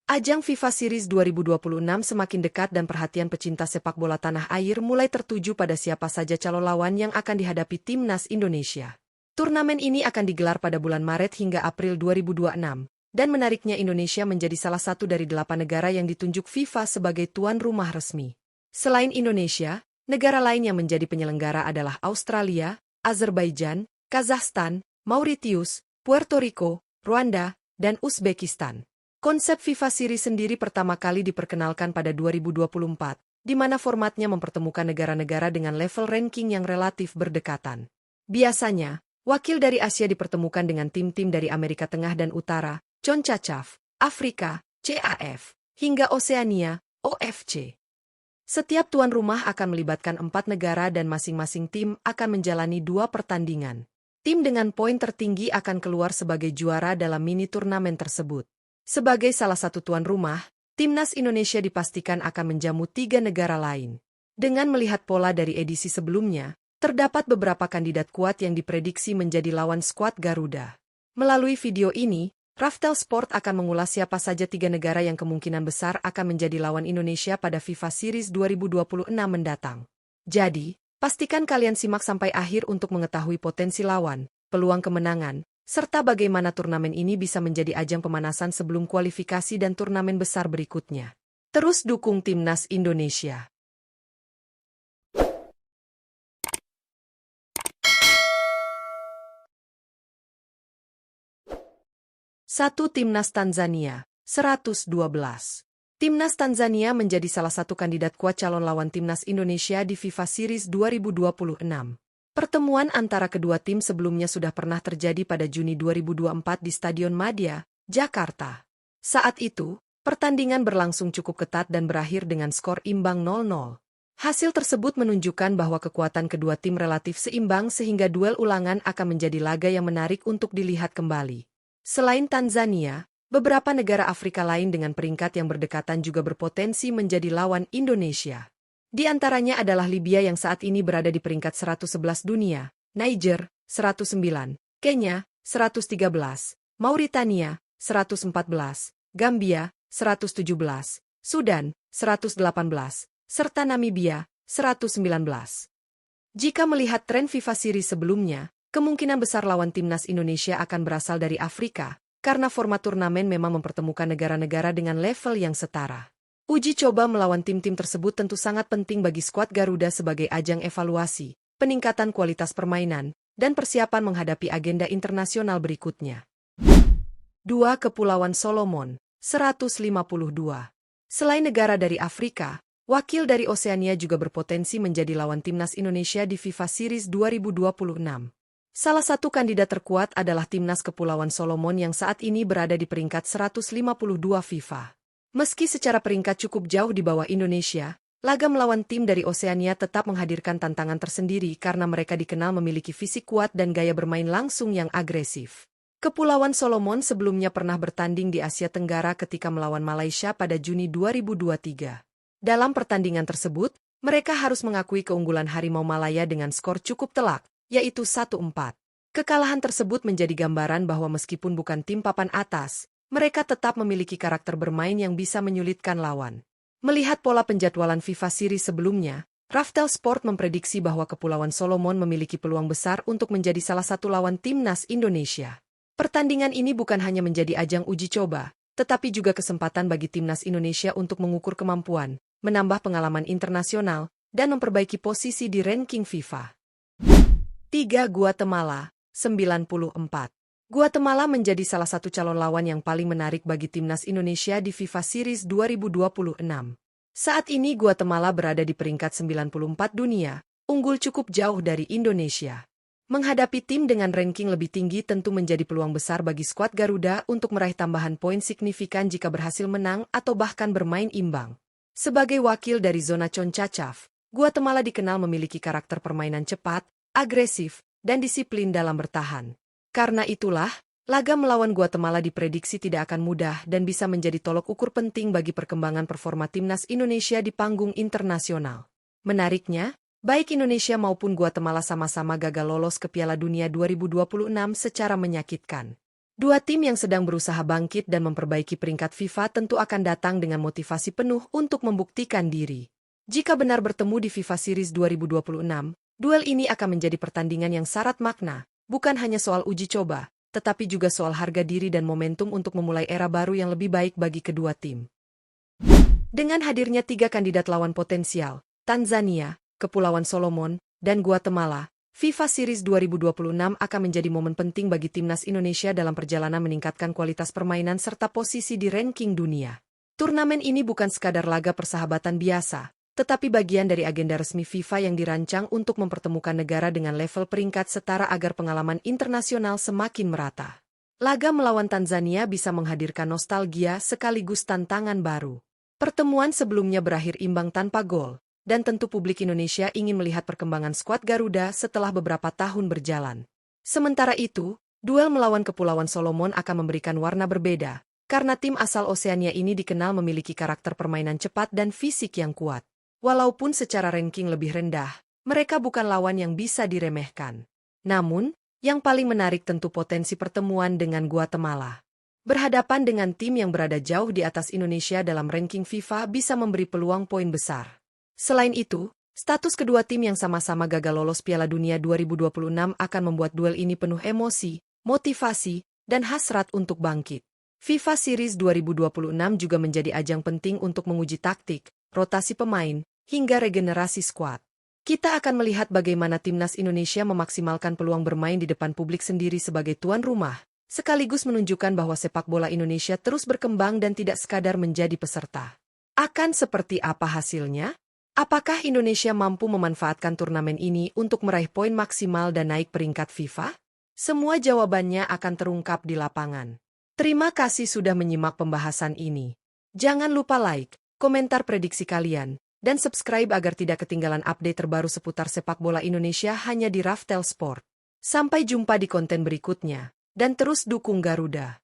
Ajang FIFA Series 2026 semakin dekat dan perhatian pecinta sepak bola tanah air mulai tertuju pada siapa saja calon lawan yang akan dihadapi timnas Indonesia. Turnamen ini akan digelar pada bulan Maret hingga April 2026, dan menariknya Indonesia menjadi salah satu dari 8 negara yang ditunjuk FIFA sebagai tuan rumah resmi. Selain Indonesia, negara lain yang menjadi penyelenggara adalah Australia, Azerbaijan, Kazakhstan, Mauritius, Puerto Rico, Rwanda, dan Uzbekistan. Konsep FIFA Series sendiri pertama kali diperkenalkan pada 2024, di mana formatnya mempertemukan negara-negara dengan level ranking yang relatif berdekatan. Biasanya, wakil dari Asia dipertemukan dengan tim-tim dari Amerika Tengah dan Utara, CONCACAF, Afrika, CAF, hingga Oseania, OFC. Setiap tuan rumah akan melibatkan 4 negara dan masing-masing tim akan menjalani 2 pertandingan. Tim dengan poin tertinggi akan keluar sebagai juara dalam mini turnamen tersebut. Sebagai salah satu tuan rumah, timnas Indonesia dipastikan akan menjamu 3 negara lain. Dengan melihat pola dari edisi sebelumnya, terdapat beberapa kandidat kuat yang diprediksi menjadi lawan skuad Garuda. Melalui video ini, Raftel Sport akan mengulas siapa saja 3 negara yang kemungkinan besar akan menjadi lawan Indonesia pada FIFA Series 2026 mendatang. Jadi, pastikan kalian simak sampai akhir untuk mengetahui potensi lawan, peluang kemenangan, serta bagaimana turnamen ini bisa menjadi ajang pemanasan sebelum kualifikasi dan turnamen besar berikutnya. Terus dukung timnas Indonesia. 1. Timnas Tanzania, 112. Timnas Tanzania menjadi salah satu kandidat kuat calon lawan timnas Indonesia di FIFA Series 2026. Pertemuan antara kedua tim sebelumnya sudah pernah terjadi pada Juni 2024 di Stadion Madia, Jakarta. Saat itu, pertandingan berlangsung cukup ketat dan berakhir dengan skor imbang 0-0. Hasil tersebut menunjukkan bahwa kekuatan kedua tim relatif seimbang sehingga duel ulangan akan menjadi laga yang menarik untuk dilihat kembali. Selain Tanzania, beberapa negara Afrika lain dengan peringkat yang berdekatan juga berpotensi menjadi lawan Indonesia. Di antaranya adalah Libya yang saat ini berada di peringkat 111 dunia, Niger, 109, Kenya, 113, Mauritania, 114, Gambia, 117, Sudan, 118, serta Namibia, 119. Jika melihat tren FIFA Series sebelumnya, kemungkinan besar lawan timnas Indonesia akan berasal dari Afrika, karena format turnamen memang mempertemukan negara-negara dengan level yang setara. Uji coba melawan tim-tim tersebut tentu sangat penting bagi skuad Garuda sebagai ajang evaluasi, peningkatan kualitas permainan, dan persiapan menghadapi agenda internasional berikutnya. 2. Kepulauan Solomon, 152. Selain negara dari Afrika, wakil dari Oseania juga berpotensi menjadi lawan timnas Indonesia di FIFA Series 2026. Salah satu kandidat terkuat adalah timnas Kepulauan Solomon yang saat ini berada di peringkat 152 FIFA. Meski secara peringkat cukup jauh di bawah Indonesia, laga melawan tim dari Oseania tetap menghadirkan tantangan tersendiri karena mereka dikenal memiliki fisik kuat dan gaya bermain langsung yang agresif. Kepulauan Solomon sebelumnya pernah bertanding di Asia Tenggara ketika melawan Malaysia pada Juni 2023. Dalam pertandingan tersebut, mereka harus mengakui keunggulan Harimau Malaya dengan skor cukup telak, yaitu 1-4. Kekalahan tersebut menjadi gambaran bahwa meskipun bukan tim papan atas, mereka tetap memiliki karakter bermain yang bisa menyulitkan lawan. Melihat pola penjadwalan FIFA Series sebelumnya, Raftel Sport memprediksi bahwa Kepulauan Solomon memiliki peluang besar untuk menjadi salah satu lawan timnas Indonesia. Pertandingan ini bukan hanya menjadi ajang uji coba, tetapi juga kesempatan bagi timnas Indonesia untuk mengukur kemampuan, menambah pengalaman internasional, dan memperbaiki posisi di ranking FIFA. 3. Guatemala, 94. Guatemala menjadi salah satu calon lawan yang paling menarik bagi timnas Indonesia di FIFA Series 2026. Saat ini Guatemala berada di peringkat 94 dunia, unggul cukup jauh dari Indonesia. Menghadapi tim dengan ranking lebih tinggi tentu menjadi peluang besar bagi skuad Garuda untuk meraih tambahan poin signifikan jika berhasil menang atau bahkan bermain imbang. Sebagai wakil dari zona CONCACAF, Guatemala dikenal memiliki karakter permainan cepat, agresif, dan disiplin dalam bertahan. Karena itulah, laga melawan Guatemala diprediksi tidak akan mudah dan bisa menjadi tolok ukur penting bagi perkembangan performa timnas Indonesia di panggung internasional. Menariknya, baik Indonesia maupun Guatemala sama-sama gagal lolos ke Piala Dunia 2026 secara menyakitkan. Dua tim yang sedang berusaha bangkit dan memperbaiki peringkat FIFA tentu akan datang dengan motivasi penuh untuk membuktikan diri. Jika benar bertemu di FIFA Series 2026, duel ini akan menjadi pertandingan yang syarat makna, bukan hanya soal uji coba, tetapi juga soal harga diri dan momentum untuk memulai era baru yang lebih baik bagi kedua tim. Dengan hadirnya 3 kandidat lawan potensial, Tanzania, Kepulauan Solomon, dan Guatemala, FIFA Series 2026 akan menjadi momen penting bagi timnas Indonesia dalam perjalanan meningkatkan kualitas permainan serta posisi di ranking dunia. Turnamen ini bukan sekadar laga persahabatan biasa, tetapi bagian dari agenda resmi FIFA yang dirancang untuk mempertemukan negara dengan level peringkat setara agar pengalaman internasional semakin merata. Laga melawan Tanzania bisa menghadirkan nostalgia sekaligus tantangan baru. Pertemuan sebelumnya berakhir imbang tanpa gol, dan tentu publik Indonesia ingin melihat perkembangan skuad Garuda setelah beberapa tahun berjalan. Sementara itu, duel melawan Kepulauan Solomon akan memberikan warna berbeda, karena tim asal Oseania ini dikenal memiliki karakter permainan cepat dan fisik yang kuat. Walaupun secara ranking lebih rendah, mereka bukan lawan yang bisa diremehkan. Namun, yang paling menarik tentu potensi pertemuan dengan Guatemala. Berhadapan dengan tim yang berada jauh di atas Indonesia dalam ranking FIFA bisa memberi peluang poin besar. Selain itu, status kedua tim yang sama-sama gagal lolos Piala Dunia 2026 akan membuat duel ini penuh emosi, motivasi, dan hasrat untuk bangkit. FIFA Series 2026 juga menjadi ajang penting untuk menguji taktik, rotasi pemain, hingga regenerasi skuad. Kita akan melihat bagaimana timnas Indonesia memaksimalkan peluang bermain di depan publik sendiri sebagai tuan rumah, sekaligus menunjukkan bahwa sepak bola Indonesia terus berkembang dan tidak sekadar menjadi peserta. Akan seperti apa hasilnya? Apakah Indonesia mampu memanfaatkan turnamen ini untuk meraih poin maksimal dan naik peringkat FIFA? Semua jawabannya akan terungkap di lapangan. Terima kasih sudah menyimak pembahasan ini. Jangan lupa like, komentar prediksi kalian, dan subscribe agar tidak ketinggalan update terbaru seputar sepak bola Indonesia hanya di Raftel Sport. Sampai jumpa di konten berikutnya, dan terus dukung Garuda.